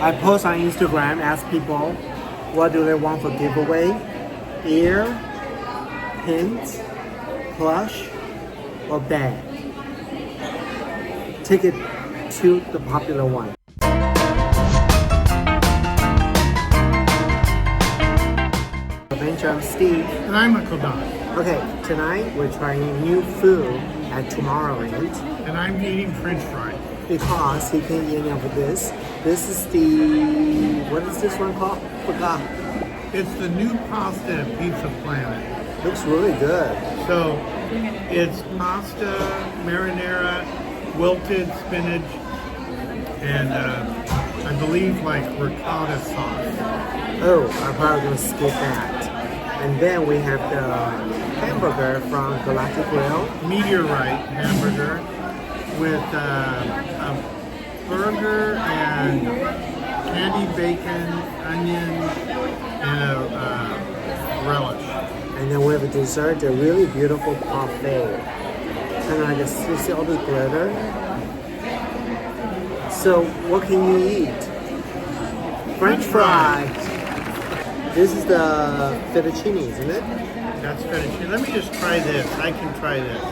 I post on Instagram, ask people what do they want for giveaway. Ear, pins, plush, or bag. Take it to the popular one. I'm Steve. And I'm Uncle Don. Okay, tonight we're trying new food at Tomorrowland. And I'm eating French fries. Because he can't eat any of this. This is the, what is this one called? Forgot. It's the new pasta at Pizza Planet. Looks really good. So it's pasta, marinara, wilted spinach, and I believe like ricotta sauce. Oh, I'm probably gonna skip that. And then we have the hamburger from Galactic Grill. Meteorite hamburger with a burger and candy bacon, onion, and a relish. And then we have a dessert, a really beautiful parfait. And I guess you see all this glitter. So what can you eat? French fries. This is the fettuccine, isn't it? That's fettuccine. Let me just try this. I can try this.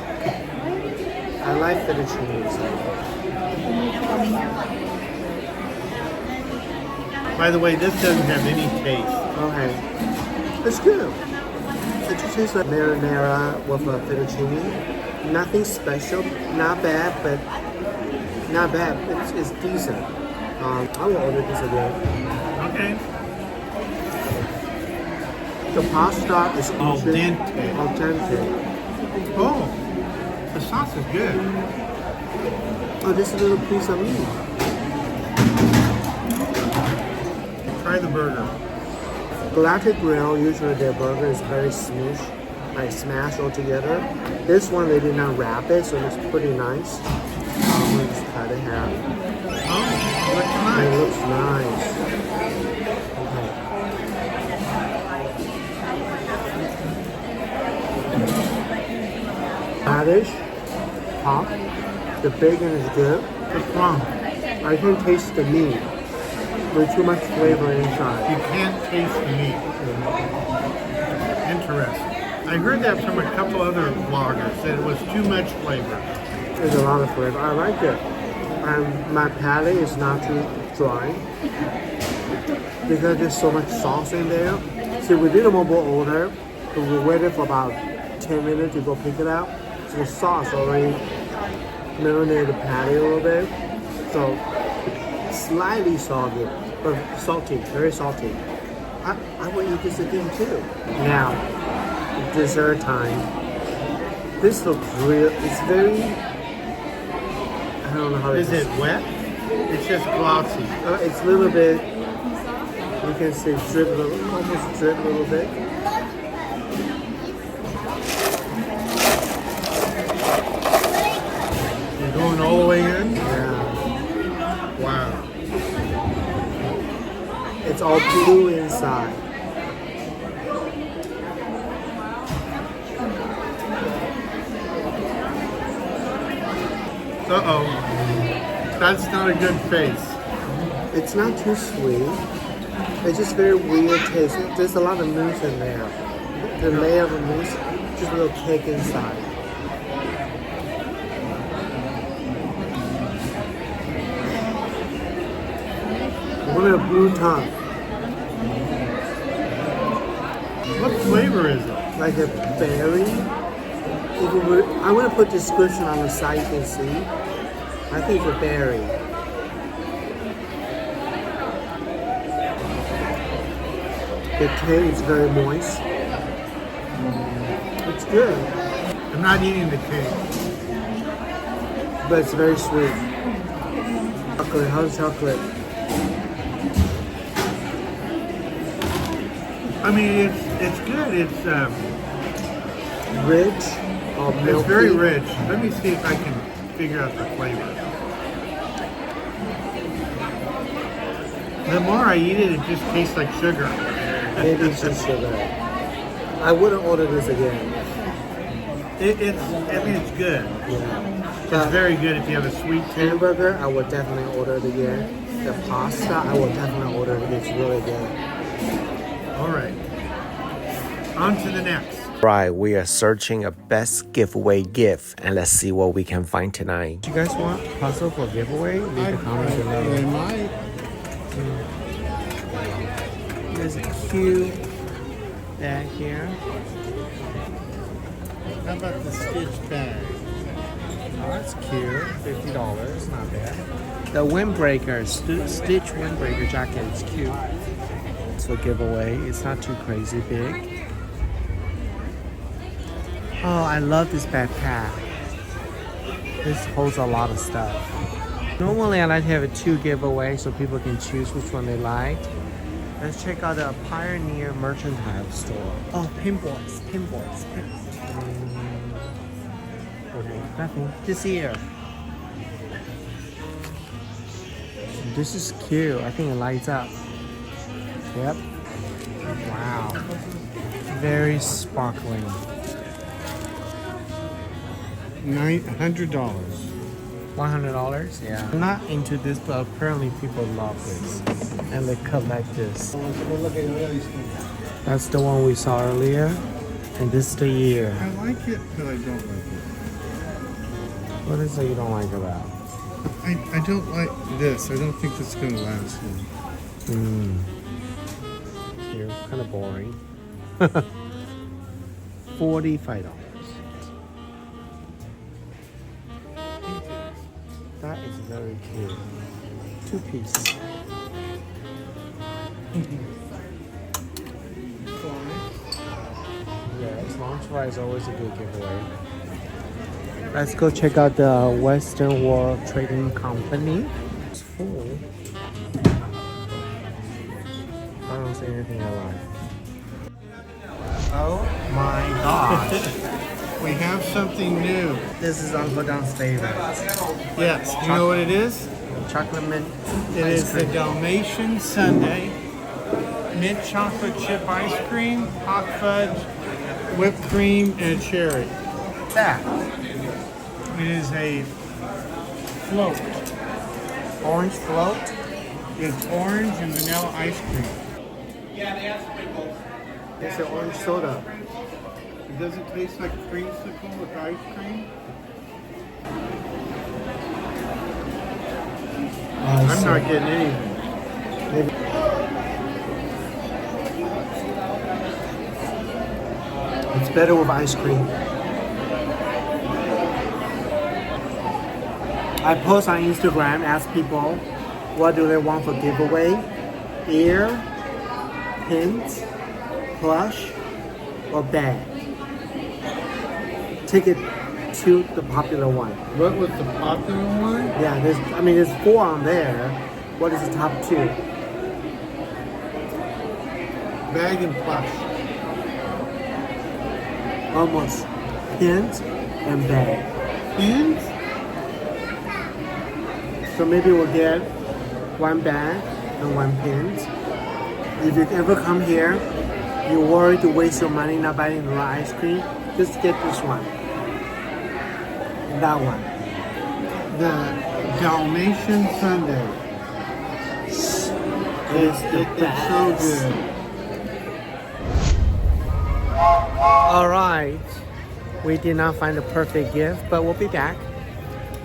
I like fettuccine. By the way, this doesn't have any taste. Okay. It's good. It just tastes like marinara with a fettuccine. Nothing special. Not bad, but not bad. It's decent. I will order this again. Okay. The pasta is Al dente. Al dente. Oh, the sauce is good. Oh, this is a little piece of meat. Try the burger. Galactic Grill, usually their burger is very smooth, like smashed all together. This one, they did not wrap it, so it's pretty nice. I'm going to just cut it in half. Oh, it looks nice. It looks nice. Radish, hot. The bacon is good. What's wrong? I can taste the meat. There's too much flavor inside. You can't taste the meat. Interesting. I heard that from a couple other vloggers, that it was too much flavor. There's a lot of flavor. I like it. And my palate is not too dry because there's so much sauce in there. See, we did a mobile order, but we waited for about 10 minutes to go pick it out. So the sauce already marinated the patty a little bit. So slightly salty, but salty, very salty. I will eat this again too. Now, dessert time. This looks real, it's very, I don't know how to Is it wet? It's just glossy. it's a little bit, you can see drip a little, almost drip a little bit. You're going all the way in? Yeah. Wow. It's all blue inside. Uh-oh. That's not a good face. It's not too sweet. It's just very weird taste. There's a lot of mousse in there. The layer of the mousse, just a little cake inside. What a blue tongue. What flavor is it? Like a berry. If it were, I'm going to put description on the side you can see. I think it's a berry. The cake is very moist. It's good, I'm not eating the cake. but it's very sweet. Chocolate, how's chocolate? I mean, it's good. It's Rich or milky? it's very rich. Let me see if I can figure out the flavor. The more I eat it, it just tastes like sugar. Maybe it's just sugar. I wouldn't order this again. I mean, it's good. Yeah. It's very good if you have a sweet tooth. Hamburger, I would definitely order it again. the pasta, I will definitely order it. It's really good. All right. On to the next. Right, we are searching a best giveaway gift, and let's see what we can find tonight. Do you guys want puzzle for giveaway? Leave a comment They below. might. There's a cute bag here. How about the stitch bag? Oh, that's cute. $50, not bad. The windbreaker, Stitch windbreaker jacket is cute. It's for giveaway. It's not too crazy big. Oh, I love this backpack. This holds a lot of stuff. Normally, I like to have a 2 giveaway so people can choose which one they like. Let's check out the Pioneer Mercantile store. Oh, pinboards. Okay, nothing. This here. This is cute. I think it lights up. Yep. Wow. Very sparkling. $100. $100? Yeah. I'm not into this, but apparently people love this. And they collect this. That's the one we saw earlier. And this is the year. I like it, but I don't like it. What is it you don't like about it? I don't like this. I don't think this is going to last long. Cute. Kind of boring. $45. That is very cute. 2 pieces. Yeah, launch fry is always a good giveaway. Let's go check out the Western World Trading Company. It's full. I don't see anything I like. Oh my gosh. We have something new. This is Uncle Don's favorite. Yes. You know what it is? Chocolate mint. It is the Dalmatian Sundae, mint chocolate chip ice cream, hot fudge, whipped cream, and cherry. That. It is a float. Orange float. It's orange and vanilla ice cream. It's an orange soda. Does it taste like creamsicle with ice cream? I'm not getting anything. It's better with ice cream. I post on Instagram, ask people what do they want for giveaway. Ear, pins, plush, or bag. Take it to the popular one. What was the popular one? Yeah, there's 4 on there. What is the top 2? Bag and plush. Almost. Pins and bag. Pins? So maybe we'll get 1 bag and 1 pins. If you ever come here, you're worried to waste your money not buying the right ice cream, just get this one. And that one. The Dalmatian Sundae. It's the It's best. so good. Alright. We did not find the perfect gift, but we'll be back.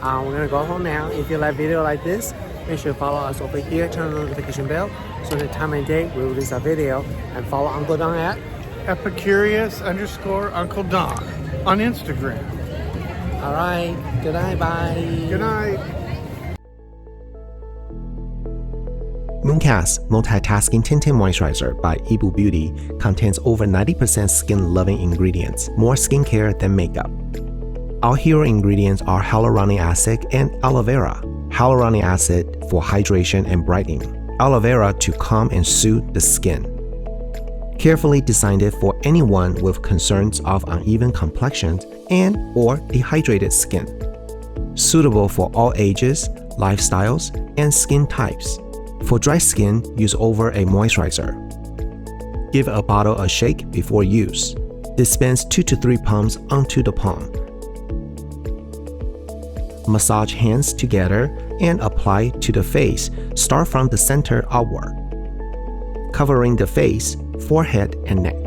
We're gonna go home now. If you like video like this, make sure to follow us over here, turn on the notification bell so the time and day we release our video, and follow Uncle Don at Epicurious_Uncle Don on Instagram. Alright, good night, bye. Good night. Mooncast Multitasking Tinted Moisturizer by Yibu Beauty contains over 90% skin-loving ingredients, more skincare than makeup. Our hero ingredients are hyaluronic acid and aloe vera. Hyaluronic acid for hydration and brightening, aloe vera to calm and soothe the skin. Carefully designed it for anyone with concerns of uneven complexions and or dehydrated skin. Suitable for all ages, lifestyles, and skin types. For dry skin, use over a moisturizer. Give a bottle a shake before use. Dispense 2 to 3 pumps onto the palm. Massage hands together and apply to the face. Start from the center outward, covering the face, forehead, and neck.